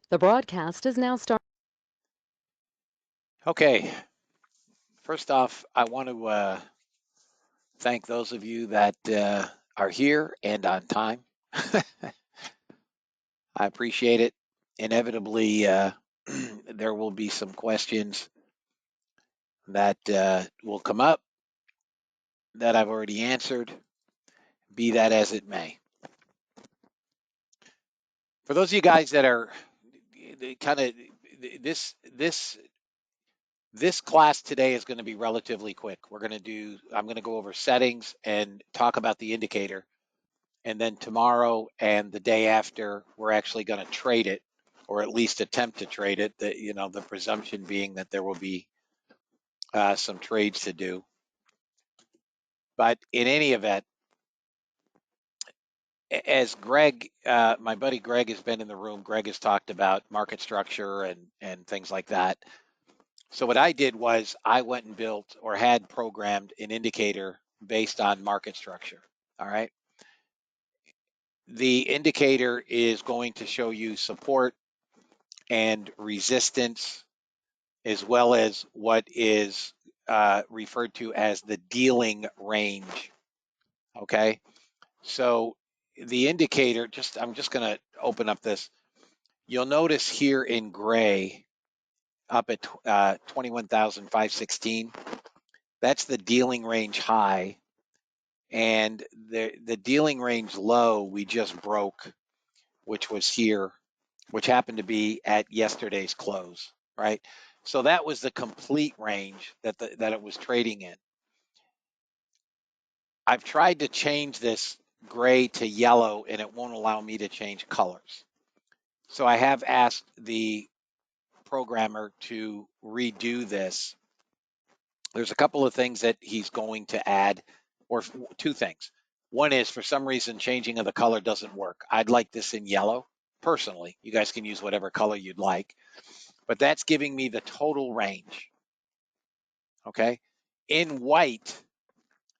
The broadcast is now starting. Okay, first off, I want to thank those of you that are here and on time. I appreciate it. Inevitably, there will be some questions that will come up that I've already answered, be that as it may. For those of you guys that are kind of this class today is going to be relatively quick. I'm going to go over settings and talk about the indicator. And then tomorrow and the day after, we're actually going to trade it, or at least attempt to trade it. The presumption being that there will be some trades to do. But in any event, as Greg, my buddy Greg has been in the room, Greg has talked about market structure and things like that. So what I did was I went and built or had programmed an indicator based on market structure. All right. The indicator is going to show you support and resistance, as well as what is referred to as the dealing range. Okay. So the indicator, I'm just going to open up this. You'll notice here in gray up at 21,516, that's the dealing range high. And the dealing range low we just broke, which was here, which happened to be at yesterday's close, right? So that was the complete range that it was trading in. I've tried to change this gray to yellow and it won't allow me to change colors. So I have asked the programmer to redo this. There's a couple of things that he's going to add, or two things. One is, for some reason, changing of the color doesn't work. I'd like this in yellow, personally. You guys can use whatever color you'd like, but that's giving me the total range. Okay. In white,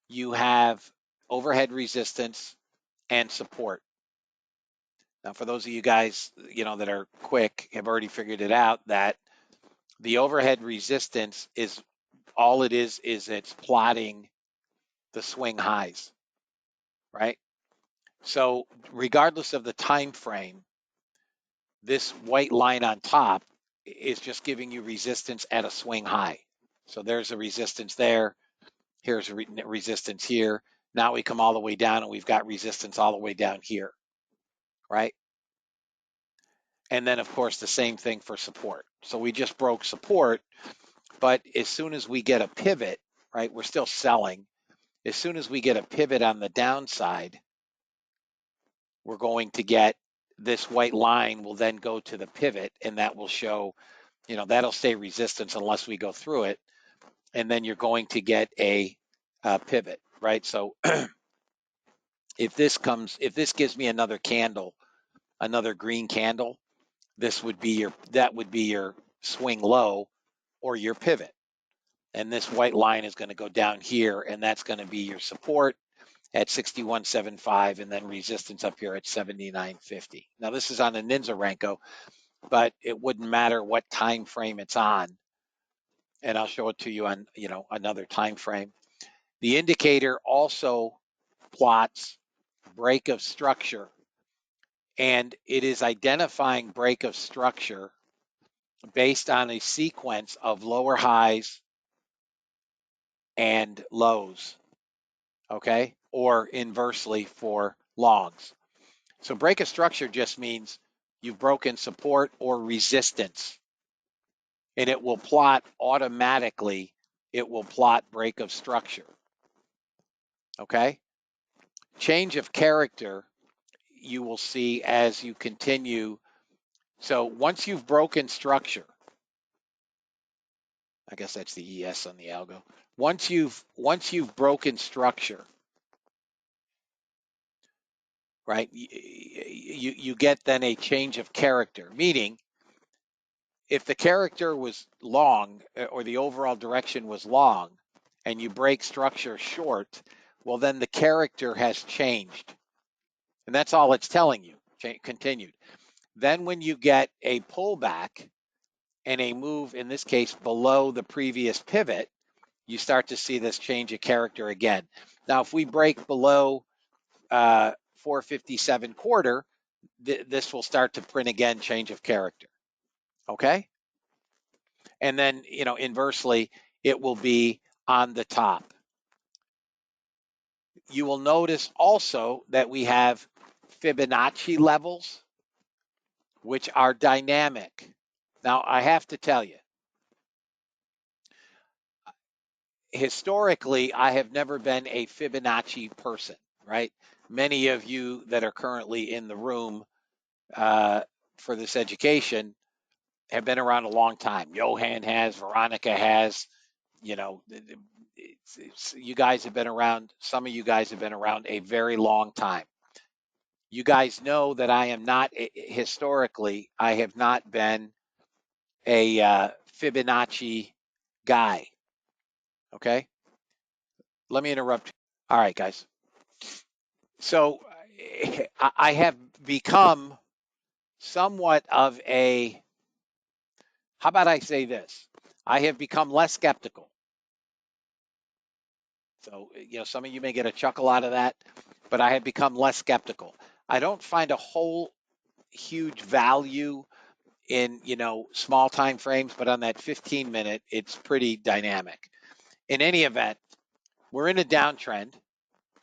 you have overhead resistance and support. Now, for those of you guys, that are quick, have already figured it out that the overhead resistance is all it is it's plotting the swing highs, right? So regardless of the time frame, this white line on top is just giving you resistance at a swing high. So there's a resistance there. Here's a resistance here. Now we come all the way down and we've got resistance all the way down here, right? And then, of course, the same thing for support. So we just broke support, but as soon as we get a pivot, right, we're still selling. As soon as we get a pivot on the downside, we're going to get this white line will then go to the pivot, and that will show, that'll stay resistance unless we go through it. And then you're going to get a pivot, right? So if this gives me another candle, another green candle, that would be your swing low or your pivot. And this white line is going to go down here, and that's going to be your support at 61.75, and then resistance up here at 79.50. Now this is on a Ninja Renko, but it wouldn't matter what time frame it's on. And I'll show it to you on another time frame. The indicator also plots break of structure, and it is identifying break of structure based on a sequence of lower highs and lows, okay? Or inversely for longs. So break of structure just means you've broken support or resistance, and it will plot automatically. It will plot break of structure, okay? Change of character, you will see as you continue. So once you've broken structure, I guess that's the ES on the algo. Once you've broken structure, right, you get then a change of character, meaning if the character was long or the overall direction was long and you break structure short, well, then the character has changed. And that's all it's telling you, continued. Then when you get a pullback and a move, in this case, below the previous pivot, you start to see this change of character again. Now, if we break below 457 quarter, this will start to print again change of character. Okay. And then, inversely, it will be on the top. You will notice also that we have Fibonacci levels, which are dynamic. Now, I have to tell you, historically, I have never been a Fibonacci person, right? Many of you that are currently in the room for this education have been around a long time. Johan has, Veronica has, you guys have been around, some of you guys have been around a very long time. You guys know that I am not, historically, I have not been a Fibonacci guy. Okay. Let me interrupt. All right, guys. So I have become somewhat of a, how about I say this? I have become less skeptical. So, some of you may get a chuckle out of that, but I have become less skeptical. I don't find a whole huge value in, small time frames, but on that 15-minute, it's pretty dynamic. In any event, we're in a downtrend.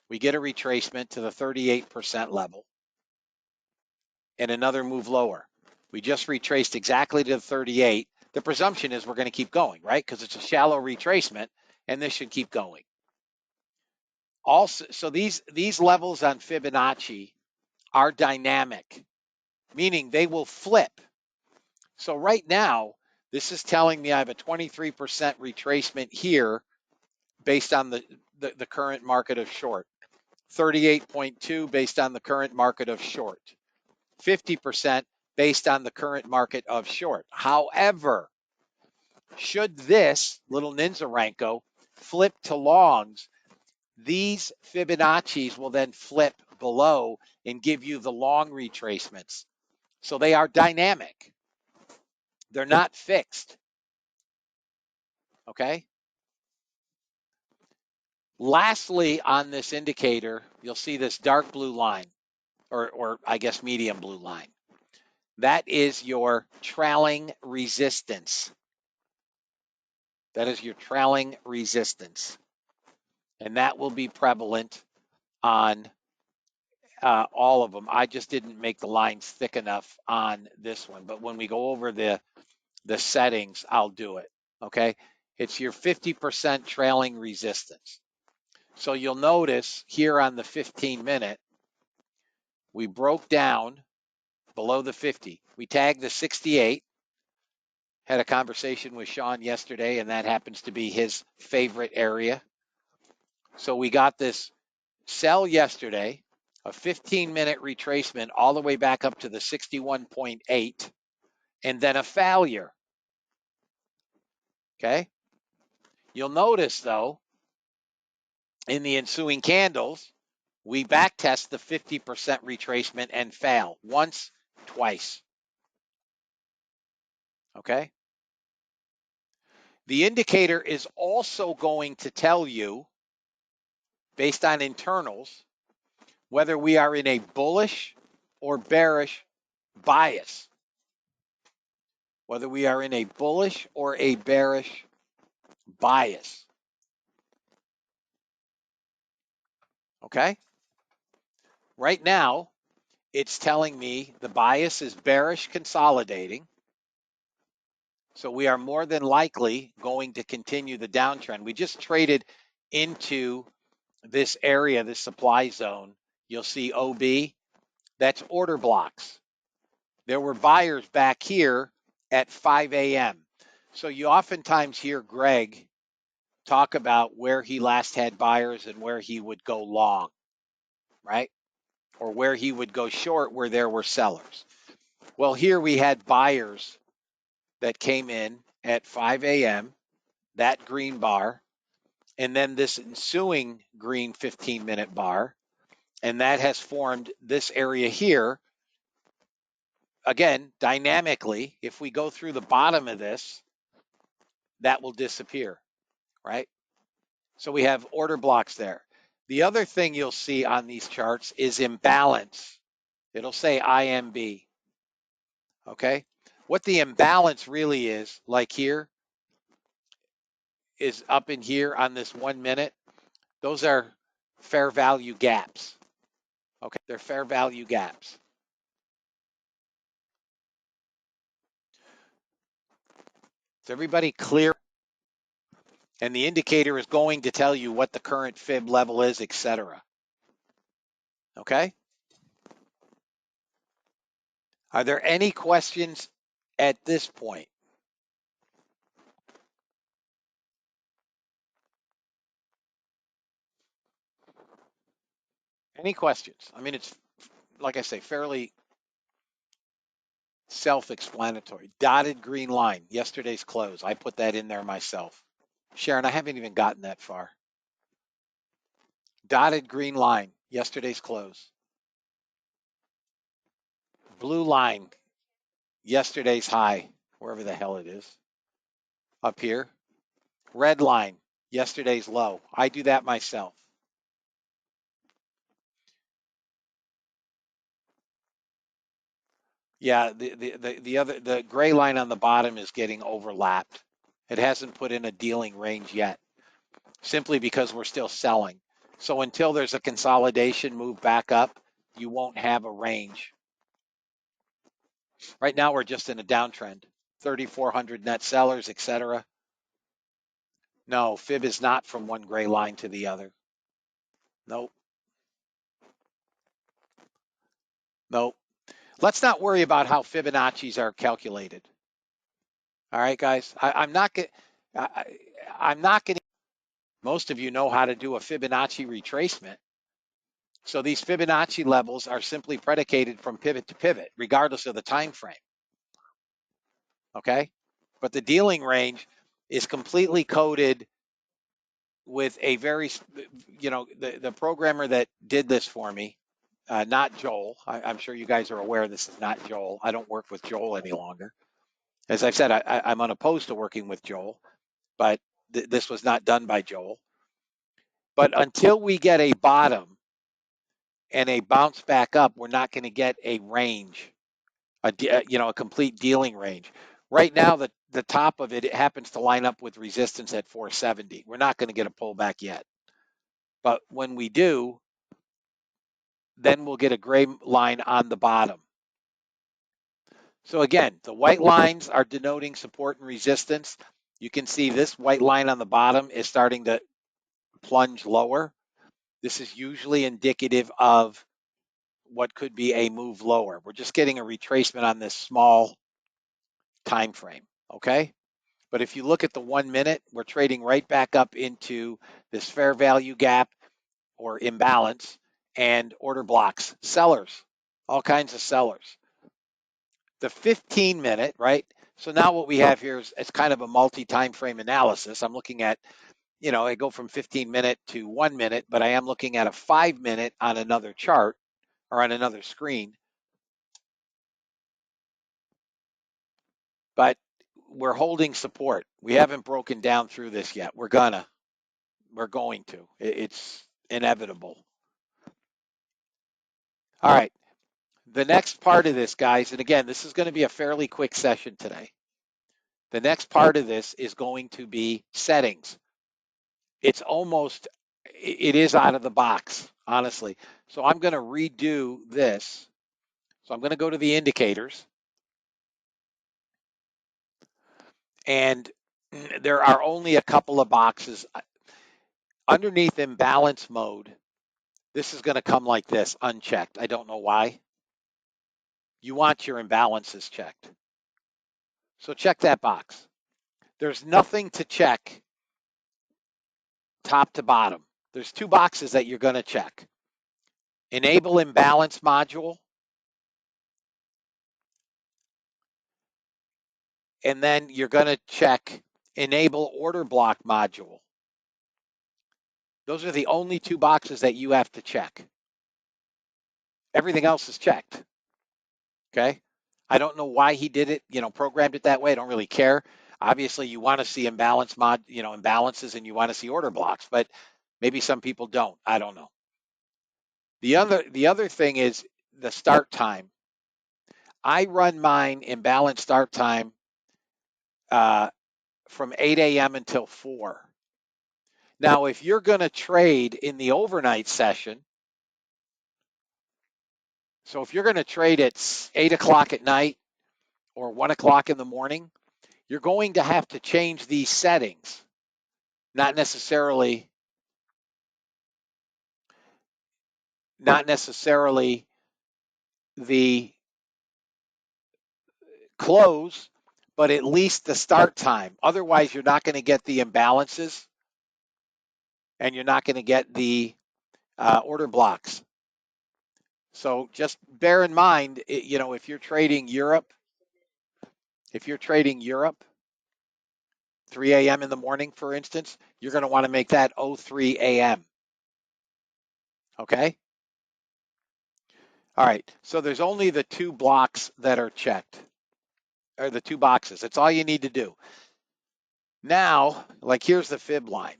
We get a retracement to the 38% level and another move lower. We just retraced exactly to the 38. The presumption is we're going to keep going, right? Because it's a shallow retracement, and this should keep going. Also, so these levels on Fibonacci are dynamic, meaning they will flip. So right now, this is telling me I have a 23% retracement here based on the current market of short, 38.2 based on the current market of short, 50% based on the current market of short. However, should this little Ninjarenko flip to longs, these Fibonacci's will then flip below and give you the long retracements. So they are dynamic. They're not fixed. Okay. Lastly, on this indicator, you'll see this dark blue line, or I guess medium blue line. That is your trailing resistance. That is your trailing resistance. And that will be prevalent on all of them. I just didn't make the lines thick enough on this one. But when we go over the settings, I'll do it. Okay. It's your 50% trailing resistance. So you'll notice here on the 15-minute, we broke down below the 50. We tagged the 68. Had a conversation with Sean yesterday, and that happens to be his favorite area. So we got this sell yesterday, a 15-minute retracement all the way back up to the 61.8, and then a failure. Okay. You'll notice, though, in the ensuing candles, we backtest the 50% retracement and fail once, twice. Okay. The indicator is also going to tell you, based on internals, whether we are in a bullish or bearish bias. Whether we are in a bullish or a bearish bias. Okay? Right now, it's telling me the bias is bearish consolidating. So we are more than likely going to continue the downtrend. We just traded into this area, this supply zone. You'll see OB. That's order blocks. There were buyers back here at 5 a.m. So you oftentimes hear Greg talk about where he last had buyers and where he would go long, right? Or where he would go short where there were sellers. Well, here we had buyers that came in at 5 a.m., that green bar, and then this ensuing green 15-minute bar, and that has formed this area here again, dynamically, if we go through the bottom of this, that will disappear, right? So we have order blocks there. The other thing you'll see on these charts is imbalance. It'll say IMB, okay? What the imbalance really is, like here, is up in here on this 1 minute. Those are fair value gaps, okay? They're fair value gaps. Is everybody clear? And the indicator is going to tell you what the current fib level is, etc. Okay? Are there any questions at this point? Any questions? I mean, it's, like I say, fairly self-explanatory. Dotted green line, yesterday's close. I put that in there myself. Sharon, I haven't even gotten that far. Dotted green line, yesterday's close. Blue line, yesterday's high, wherever the hell it is, up here. Red line, yesterday's low. I do that myself. Yeah, the gray line on the bottom is getting overlapped. It hasn't put in a dealing range yet, simply because we're still selling. So until there's a consolidation move back up, you won't have a range. Right now we're just in a downtrend. 3,400 net sellers, etc. No, fib is not from one gray line to the other. Nope. Nope. Let's not worry about how Fibonacci's are calculated. All right, guys. I'm not going. I'm not going. Most of you know how to do a Fibonacci retracement. So these Fibonacci levels are simply predicated from pivot to pivot, regardless of the time frame. Okay, but the dealing range is completely coded with a very, the programmer that did this for me, not Joel. I'm sure you guys are aware this is not Joel. I don't work with Joel any longer. As I've said, I'm unopposed to working with Joel, but this was not done by Joel. But until we get a bottom and a bounce back up, we're not going to get a range, a complete dealing range. Right now, the top of it happens to line up with resistance at 470. We're not going to get a pullback yet. But when we do, then we'll get a gray line on the bottom. So again, the white lines are denoting support and resistance. You can see this white line on the bottom is starting to plunge lower. This is usually indicative of what could be a move lower. We're just getting a retracement on this small time frame, okay? But if you look at the 1 minute, we're trading right back up into this fair value gap or imbalance and order blocks, sellers, all kinds of sellers. The 15 minute, right? So now what we have here is it's kind of a multi-time frame analysis. I'm looking at, I go from 15-minute to 1 minute, but I am looking at a 5 minute on another chart or on another screen. But we're holding support. We haven't broken down through this yet. We're going to. It's inevitable. All right. The next part of this, guys, and again, this is going to be a fairly quick session today. The next part of this is going to be settings. It is out of the box, honestly. So I'm going to redo this. So I'm going to go to the indicators. And there are only a couple of boxes. Underneath imbalance mode, this is going to come like this, unchecked. I don't know why. You want your imbalances checked. So check that box. There's nothing to check top to bottom. There's two boxes that you're going to check. Enable imbalance module, and then you're going to check enable order block module. Those are the only two boxes that you have to check. Everything else is checked. Okay? I don't know why he did it, programmed it that way. I don't really care. Obviously, you want to see imbalances, and you want to see order blocks, but maybe some people don't. I don't know. The other thing is the start time. I run mine imbalance start time uh, from 8 a.m. until 4. Now, if you're going to trade in the overnight session, so if you're going to trade at 8 o'clock at night or 1 o'clock in the morning, you're going to have to change these settings, not necessarily the close, but at least the start time. Otherwise, you're not going to get the imbalances and you're not going to get the order blocks. So just bear in mind, if you're trading Europe, 3 a.m. in the morning, for instance, you're going to want to make that 03 a.m. Okay? All right. So there's only the 2 blocks that are checked, or the 2 boxes. That's all you need to do. Now, like here's the fib line.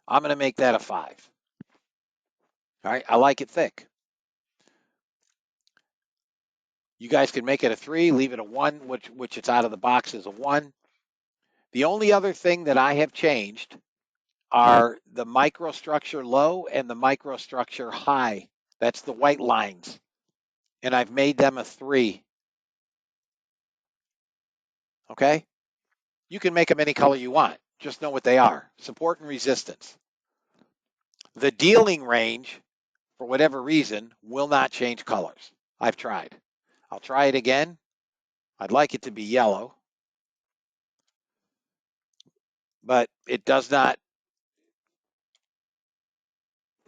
I'm going to make that a 5. All right. I like it thick. You guys can make it a 3, leave it a 1, which it's out of the box is a 1. The only other thing that I have changed are the microstructure low and the microstructure high. That's the white lines. And I've made them a 3. Okay? You can make them any color you want. Just know what they are. Support and resistance. The dealing range, for whatever reason, will not change colors. I've tried. I'll try it again. I'd like it to be yellow, but it does not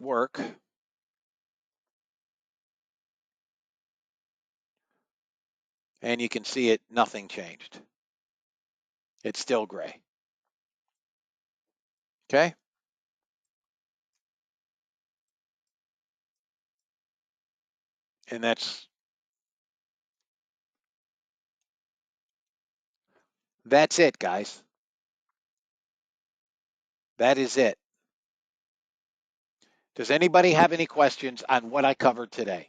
work. And you can see it, nothing changed. It's still gray. Okay? And that's it, guys. That is it. Does anybody have any questions on what I covered today?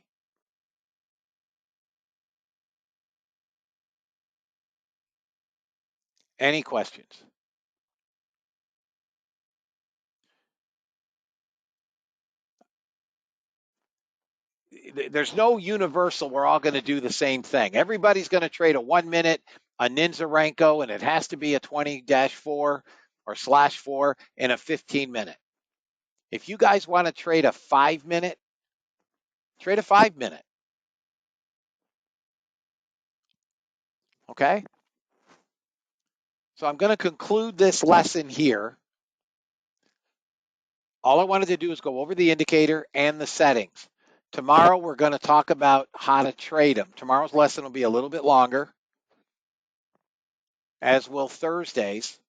Any questions? There's no universal, we're all going to do the same thing. Everybody's going to trade a 1 minute, a Ninja Renko, and it has to be a 20-4 or /4 and a 15 minute. If you guys want to trade a 5 minute, trade a 5 minute. Okay? So I'm going to conclude this lesson here. All I wanted to do is go over the indicator and the settings. Tomorrow, we're going to talk about how to trade them. Tomorrow's lesson will be a little bit longer, as will Thursday's.